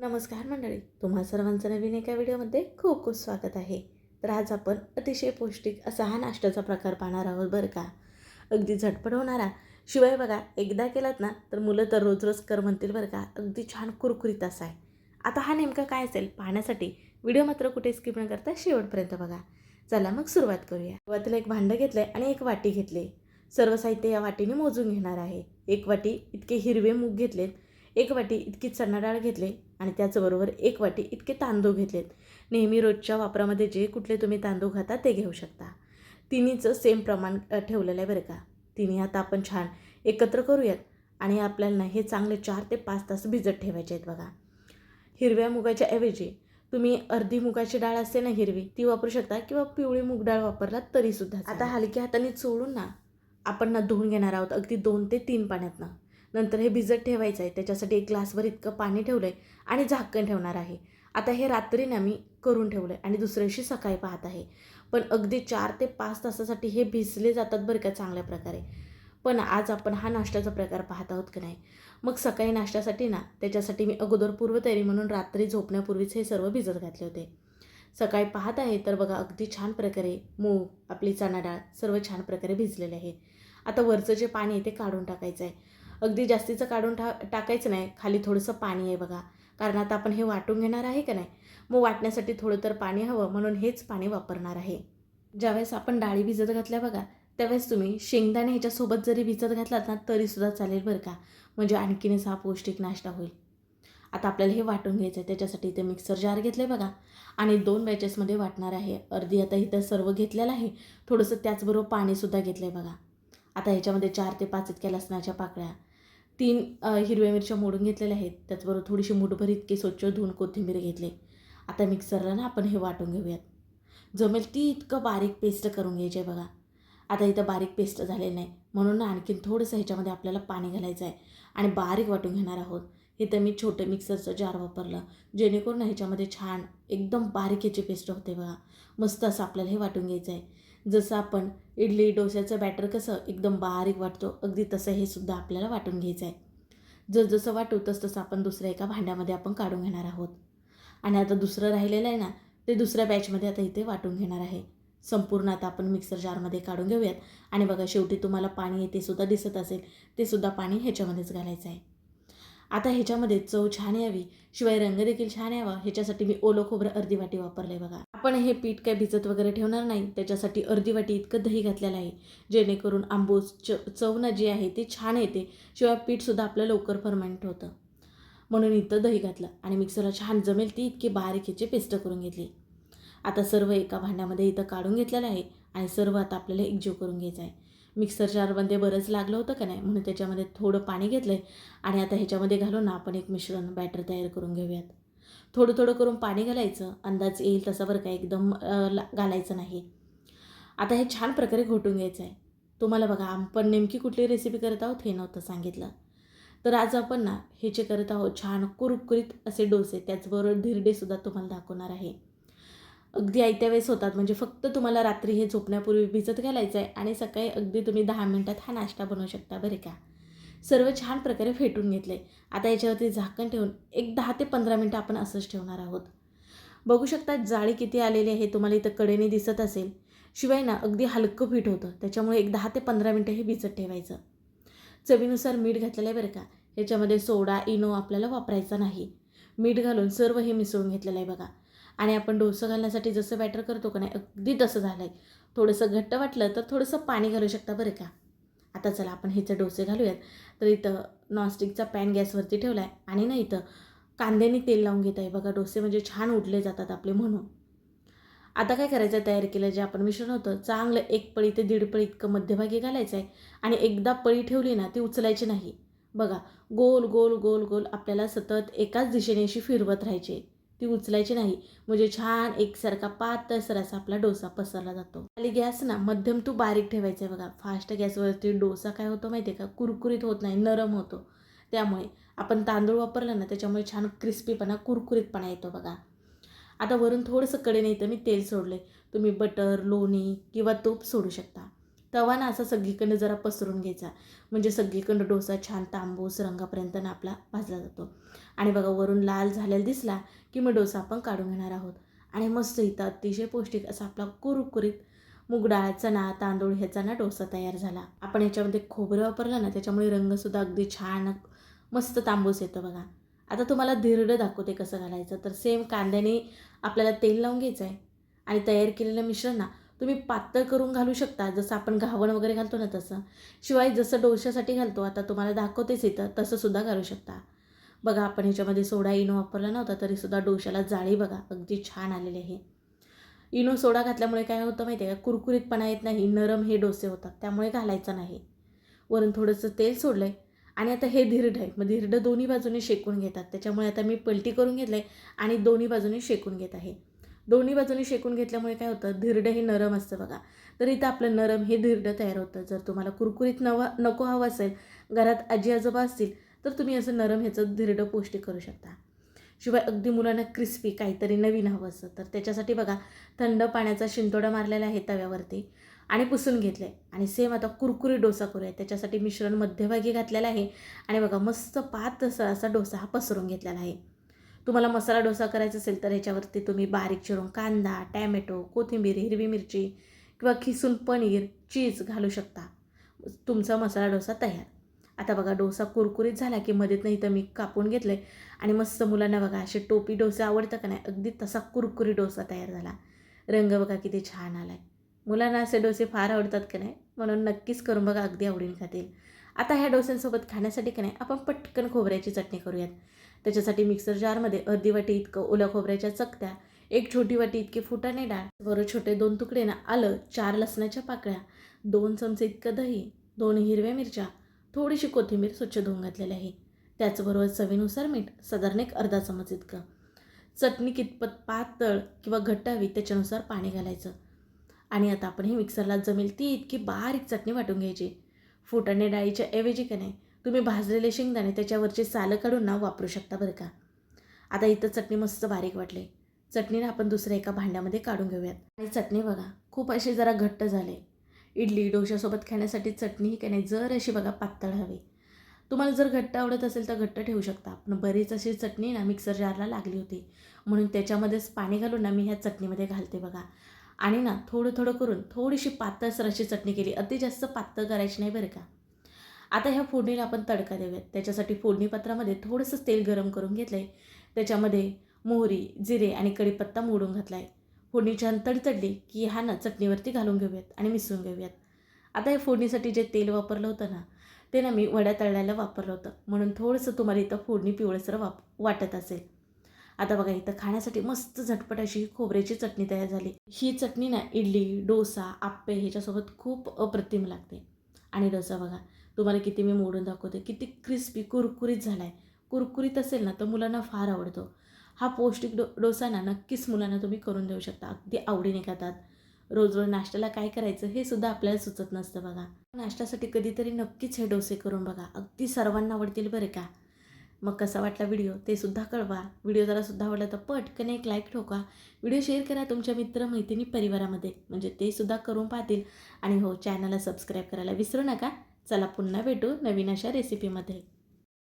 नमस्कार मंडळी, तुम्हा सर्वांचं नवीन एका व्हिडिओमध्ये खूप खूप स्वागत आहे. तर आज आपण अतिशय पौष्टिक असा हा नाश्त्याचा प्रकार पाहणार आहोत बरं का. अगदी झटपट होणारा, शिवाय बघा एकदा केलात ना तर मुलं तर रोज रोज कर म्हणतील बरं का. अगदी छान कुरकुरीत असा आहे. आता हा नेमका काय असेल पाहण्यासाठी व्हिडिओ मात्र कुठे स्किप न करता शेवटपर्यंत बघा. चला मग सुरुवात करूया. सुरुवातीला एक भांडं घेतलं आणि एक वाटी घेतली. सर्व साहित्य या वाटीने मोजून घेणार आहे. एक वाटी इतके हिरवे मूग घेतलेत, एक वाटी इतकी चणा डाळ घेतले आणि त्याचबरोबर एक वाटी इतके तांदूळ घेतलेत. नेहमी रोजच्या वापरामध्ये जे कुठले तुम्ही तांदूळ खाता ते घेऊ शकता. तिन्हीचं सेम प्रमाण ठेवलेलं आहे बरं का. तिन्ही आता आपण छान एकत्र करूयात आणि आपल्याला हे चांगले 4 ते 5 तास भिजत ठेवायचे आहेत बघा. हिरव्या मुगाच्या ऐवजी तुम्ही अर्धी मुगाची डाळ असते ना हिरवी, ती वापरू शकता किंवा पिवळी मूग डाळ वापरलात तरीसुद्धा. आता हलक्या हाताने चोळून ना आपण धुवून घेणार आहोत अगदी 2 ते 3 पाण्यातनं. नंतर हे भिजत ठेवायचं आहे. त्याच्यासाठी एक ग्लासभर इतकं पाणी ठेवलं आहे आणि झाकण ठेवणार आहे. आता हे रात्री ना मी करून ठेवलं आहे आणि दुसऱ्या दिवशी सकाळी पाहत आहे. पण अगदी 4 ते 5 तासासाठी हे भिजले जातात बरं का चांगल्या प्रकारे. पण आज आपण हा नाश्त्याचा प्रकार पाहत आहोत की नाही. मग सकाळी नाश्त्यासाठी ना त्याच्यासाठी मी अगोदर पूर्वतयारी म्हणून रात्री झोपण्यापूर्वीच हे सर्व भिजत घातले होते. सकाळी पाहत आहे तर बघा अगदी छान प्रकारे मूग, आपली चणा डाळ सर्व छान प्रकारे भिजलेले आहे. आता वरचं जे पाणी आहे ते काढून टाकायचं आहे. अगदी जास्तीचं काढून टाकायचं नाही. खाली थोडंसं पाणी आहे बघा. कारण आता आपण हे वाटून घेणार आहे का नाही. मग वाटण्यासाठी थोडं तर पाणी हवं म्हणून हेच पाणी वापरणार आहे. ज्यावेळेस आपण डाळी भिजत घातल्या बघा, त्यावेळेस तुम्ही शेंगदाणे ह्याच्यासोबत जरी भिजत घातलात ना तरीसुद्धा चालेल बरं का. म्हणजे आणखीनच हा पौष्टिक नाश्ता होईल. आता आपल्याला हे वाटून घ्यायचं आहे. त्याच्यासाठी इथे मिक्सर जार घेतले बघा आणि 2 बॅचेसमध्ये वाटणार आहे. अर्धी आता इथं सर्व घेतलेलं आहे. थोडंसं त्याचबरोबर पाणीसुद्धा घेतलं आहे बघा. आता ह्याच्यामध्ये 4 ते 5 इतक्या लसणाच्या पाकळ्या, 3 हिरव्या मिरच्या मोडून घेतलेल्या आहेत. त्याचबरोबर थोडीशी मूठभर इतकी स्वच्छ धुवून कोथिंबीर घेतली. आता मिक्सरला ना आपण हे वाटून घेऊयात. जमेल ती इतकं बारीक पेस्ट करून घ्यायची आहे बघा. आता इथं बारीक पेस्ट झालेली नाही म्हणून ना आणखीन थोडंसं ह्याच्यामध्ये आपल्याला पाणी घालायचं आहे आणि बारीक वाटून घेणार आहोत. इथं मी छोटं मिक्सरचं जार वापरलं जेणेकरून ह्याच्यामध्ये छान एकदम बारीक ह्याची पेस्ट होते बघा. मस्त असं आपल्याला हे वाटून घ्यायचं आहे. जसं आपण इडली डोस्याचं बॅटर कसं एकदम बारीक वाटतो अगदी तसं हे सुद्धा आपल्याला वाटून घ्यायचं आहे. जसं वाटू तसं आपण दुसऱ्या एका भांड्यामध्ये आपण काढून घेणार आहोत. आणि आता दुसरं राहिलेलं आहे ना ते दुसऱ्या बॅचमध्ये आता इथे वाटून घेणार आहे. संपूर्ण आता आपण मिक्सर जारमध्ये काढून घेऊयात आणि बघा शेवटी तुम्हाला पाणी आहे ते सुद्धा दिसत असेल, ते सुद्धा पाणी ह्याच्यामध्येच घालायचं आहे. आता ह्याच्यामध्ये चव छान यावी शिवाय रंग देखील छान यावा ह्याच्यासाठी मी ओलं खोबरं अर्धी वाटी वापरलं आहे बघा. आपण हे पीठ काय भिजत वगैरे ठेवणार नाही. त्याच्यासाठी अर्धी वाटी इतकं दही घातलेलं आहे जेणेकरून आंबूस चव ना जी आहे ती छान येते. शिवाय पीठसुद्धा आपलं लवकर फर्मेंट होतं म्हणून इथं दही घातलं आणि मिक्सरला छान जमेल ती इतकी बारीक ह्याची पेस्ट करून घेतली. आता सर्व एका भांड्यामध्ये इथं काढून घेतलेलं आहे आणि सर्व आता आपल्याला एकजीव करून घ्यायचं आहे. मिक्सर जारमध्ये बरंच लागलं होतं का नाही म्हणून त्याच्यामध्ये थोडं पाणी घेतलं आहे आणि आता ह्याच्यामध्ये घालून ना आपण एक मिश्रण बॅटर तयार करून घेऊयात. थोडं थोडं करून पाणी घालायचं, अंदाज येईल तसं बरं का, एकदम घालायचं नाही. आता हे छान प्रकारे घोटून घ्यायचं आहे. तुम्हाला बघा आपण नेमकी कुठली रेसिपी करत आहोत हे नव्हतं सांगितलं. तर आज आपण ना ह्याचे करत आहोत छान कुरकुरीत असे डोसे. त्याचबरोबर धिरडेसुद्धा तुम्हाला दाखवणार आहे. अगदी आयत्या वेळेस होतात म्हणजे फक्त तुम्हाला रात्री हे झोपण्यापूर्वी भिजत घालायचं आहे आणि सकाळी अगदी तुम्ही 10 मिनिटात हा नाश्ता बनवू शकता बरं का. सर्व छान प्रकारे फेटून घेतले. आता याच्यावरती झाकण ठेवून एक 10 ते 15 मिनिटं आपण असंच ठेवणार आहोत. बघू शकता जाळी किती आलेली आहे तुम्हाला इथं कडेने दिसत असेल. शिवाय ना अगदी हलकं पीठ होतं त्याच्यामुळे एक 10 ते 15 मिनिटं हे भिजत ठेवायचं. चवीनुसार मीठ घातलेलं आहे बरं का. ह्याच्यामध्ये सोडा इनो आपल्याला वापरायचा नाही. मीठ घालून सर्व हे मिसळून घेतलेलं आहे बघा. आणि आपण डोसं घालण्यासाठी जसं बॅटर करतो का नाही अगदी तसं झालं आहे. थोडंसं घट्ट वाटलं तर थोडंसं पाणी घालू शकता बरं का. आता चला आपण ह्याचे डोसे घालूयात. तर इथं नॉनस्टिकचा पॅन गॅसवरती ठेवला आहे आणि ना इथं कांद्याने तेल लावून घेत आहे बघा. डोसे म्हणजे छान उठले जातात आपले म्हणून. आता काय करायचं आहे, तयार केलं जे आपण मिश्रण होतं चांगलं 1 पळी ते 1.5 पळी इतकं मध्यभागी घालायचं आहे आणि एकदा पळी ठेवली ना ती उचलायची नाही बघा. गोल गोल गोल गोल आपल्याला सतत एकाच दिशेने अशी फिरवत राहायची, ती उचलायची नाही. म्हणजे छान एकसारखा पातळसर असा आपला डोसा पसरला जातो. खाली गॅस ना मध्यम टू बारीक ठेवायचं आहे बघा. फास्ट गॅसवरती डोसा काय होतो माहिती आहे का, कुरकुरीत होत नाही, नरम होतो. त्यामुळे आपण तांदूळ वापरला ना त्याच्यामुळे छान क्रिस्पीपणा कुरकुरीतपणा येतो बघा. आता वरून थोडंसं कडेने इथं मी तेल सोडले. तुम्ही बटर लोणी किंवा तूप सोडू शकता. तवा ना असा सगळीकडनं जरा पसरून घ्यायचा, म्हणजे सगळीकडनं डोसा छान तांबूस रंगापर्यंत ना आपला भाजला जातो. आणि बघा वरून लाल झालेला दिसला की मग डोसा आपण काढून घेणार आहोत. आणि मस्त इथं अतिशय पौष्टिक असा आपला कुरकुरीत मूग डाळ, चणा, तांदूळ ह्याचा ना डोसा तयार झाला. आपण याच्यामध्ये खोबरं वापरलं ना, त्याच्यामुळे रंगसुद्धा अगदी छान मस्त तांबूस येतं बघा. आता तुम्हाला धिरडं दाखवते कसं घालायचं. तर सेम कांद्याने आपल्याला तेल लावून घ्यायचं आहे आणि तयार केलेलं मिश्रण ना तुम्ही पातळ करून घालू शकता, जसं आपण घावण वगैरे घालतो ना तसं. शिवाय जसं डोश्यासाठी घालतो आता तुम्हाला दाखवतेच इथं, तसंसुद्धा घालू शकता. बघा आपण ह्याच्यामध्ये सोडा इनो वापरला नव्हता तरीसुद्धा डोश्याला जाळी बघा अगदी छान आलेली आहे. इनो सोडा घातल्यामुळे काय होतं माहिती आहे का, कुरकुरीतपणा येत नाही, नरम हे डोसे होतात, त्यामुळे घालायचं नाही. वरून थोडंसं तेल सोडलं आहे आणि आता हे धिरडं आहे. मग धिरडं दोन्ही बाजूने शेकून घेतात, त्याच्यामुळे आता मी पलटी करून घेतलं आहे आणि दोन्ही बाजूने शेकून घेत आहे. दोन्ही बाजूने शेकून घेतल्यामुळे काय होतं, धिरडं हे नरम असतं बघा. तर इथं आपलं नरम हे धिरडं तयार होतं. जर तुम्हाला कुरकुरीत नको हवं असेल, घरात आजी आजोबा असतील, तर तुम्ही असं नरम ह्याचं धिरडं पौष्टिक करू शकता. शिवाय अगदी मुलांना क्रिस्पी काहीतरी नवीन हवं असतं, तर त्याच्यासाठी बघा थंड पाण्याचा शिंतोडा मारलेला आहे तव्यावरती आणि पुसून घेतलं आहे. आणि सेम आता कुरकुरी डोसा करूया. त्याच्यासाठी मिश्रण मध्यभागी घातलेलं आहे आणि बघा मस्त पातळ असा डोसा हा पसरून घेतलेला आहे. तुम्हाला मसाला डोसा करायचा असेल तर ह्याच्यावरती तुम्ही बारीक चिरून कांदा, टॅमॅटो, कोथिंबीर, हिरवी मिरची किंवा खिसून पनीर, चीज घालू शकता. तुमचा मसाला डोसा तयार. आता बघा डोसा कुरकुरीत झाला की मध्येच नाही तर मी कापून घेतलं आहे आणि मस्त मुलांना बघा असे टोपी डोसे आवडतं का नाही, अगदी तसा कुरकुरी डोसा तयार झाला. रंग बघा किती छान आला आहे. मुलांना असे डोसे फार आवडतात का नाही, म्हणून नक्कीच करून बघा, अगदी आवडीने खातील. आता ह्या डोस्यांसोबत खाण्यासाठी का नाही आपण पटकन खोबऱ्याची चटणी करूयात. त्याच्यासाठी मिक्सर जारमध्ये अर्धी वाटी इतकं ओल्या खोबऱ्याच्या चकत्या, 1 छोटी वाटी इतके फुटाणे डाळ, बरोबर छोटे 2 तुकडे ना आलं, 4 लसणाच्या पाकळ्या, 2 चमचे इतकं दही, 2 हिरव्या मिरच्या, थोडीशी कोथिंबीर स्वच्छ धुवून घातलेली आहे. त्याचबरोबर चवीनुसार मीठ, साधारण एक अर्धा चमच इतकं. चटणी कितपत पातळ किंवा घट्ट हवी त्याच्यानुसार पाणी घालायचं. आणि आता आपण ही मिक्सरला जमेल ती इतकी बारीक चटणी वाटून घ्यायची. फुटाणे डाळीच्या ऐवजी का नाही तुम्ही भाजलेले शेंगदाणे त्याच्यावरचे सालं काढून ना वापरू शकता बरं का. आता इथं चटणी मस्त बारीक वाटली. चटणीला आपण दुसऱ्या एका भांड्यामध्ये काढून घेऊयात. आणि चटणी बघा खूप अशी जरा घट्ट झाले. इडली डोशासोबत खाण्यासाठी चटणी ही का नाही जर अशी बघा पातळ हवी. तुम्हाला जर घट्ट आवडत असेल तर घट्ट ठेवू शकता. पण बरीच अशी चटणी ना मिक्सर जारला लागली होती, म्हणून त्याच्यामध्येच पाणी घालून ना मी ह्या चटणीमध्ये घालते बघा. आणि ना थोडं थोडं करून थोडीशी पातळसर अशी चटणी केली, अति जास्त पातळ करायची नाही बरं का. आता ह्या फोडणीला आपण तडका देऊयात. त्याच्यासाठी फोडणीपत्रामध्ये थोडंसं तेल गरम करून घेतलं आहे. त्याच्यामध्ये मोहरी, जिरे आणि कढीपत्ता मोडून घातला आहे. फोडणी छान तडतडली की हा ना चटणीवरती घालून घेऊयात आणि मिसळून घेऊयात. आता हे फोडणीसाठी जे तेल वापरलं होतं ना, ते ना मी वड्या तळल्याला वापरलं होतं, म्हणून थोडंसं तुम्हाला इथं फोडणी पिवळसर वाटत असेल. आता बघा इथं खाण्यासाठी मस्त झटपट अशी खोबऱ्याची चटणी तयार झाली. ही चटणी ना इडली, डोसा, आप्पे ह्याच्यासोबत खूप अप्रतिम लागते. आणि डोसा बघा तुम्हाला किती मी मोडून दाखवते, किती क्रिस्पी कुरकुरीत झाला आहे. कुरकुरीत असेल ना तर मुलांना फार आवडतो. हा पौष्टिक डोसा ना नक्कीच मुलांना तुम्ही करून देऊ शकता, अगदी आवडीने खातात. रोज रोज नाश्त्याला काय करायचं हे सुद्धा आपल्याला सुचत नसतं बघा. नाश्त्यासाठी कधीतरी नक्कीच हे डोसे करून बघा, अगदी सर्वांना आवडतील बरं का. मग कसा वाटला व्हिडिओ ते सुद्धा कळवा. व्हिडिओ जरा सुद्धा आवडला तर पटकन एक लाईक ठोका. व्हिडिओ शेअर करा तुमच्या मित्र मैत्रिणी परिवारामध्ये, म्हणजे ते सुद्धा करून पाहतील. आणि हो, चॅनलला सबस्क्राईब करायला विसरू नका. चला पुन्हा भेटू नवीन अशा रेसिपीमध्ये.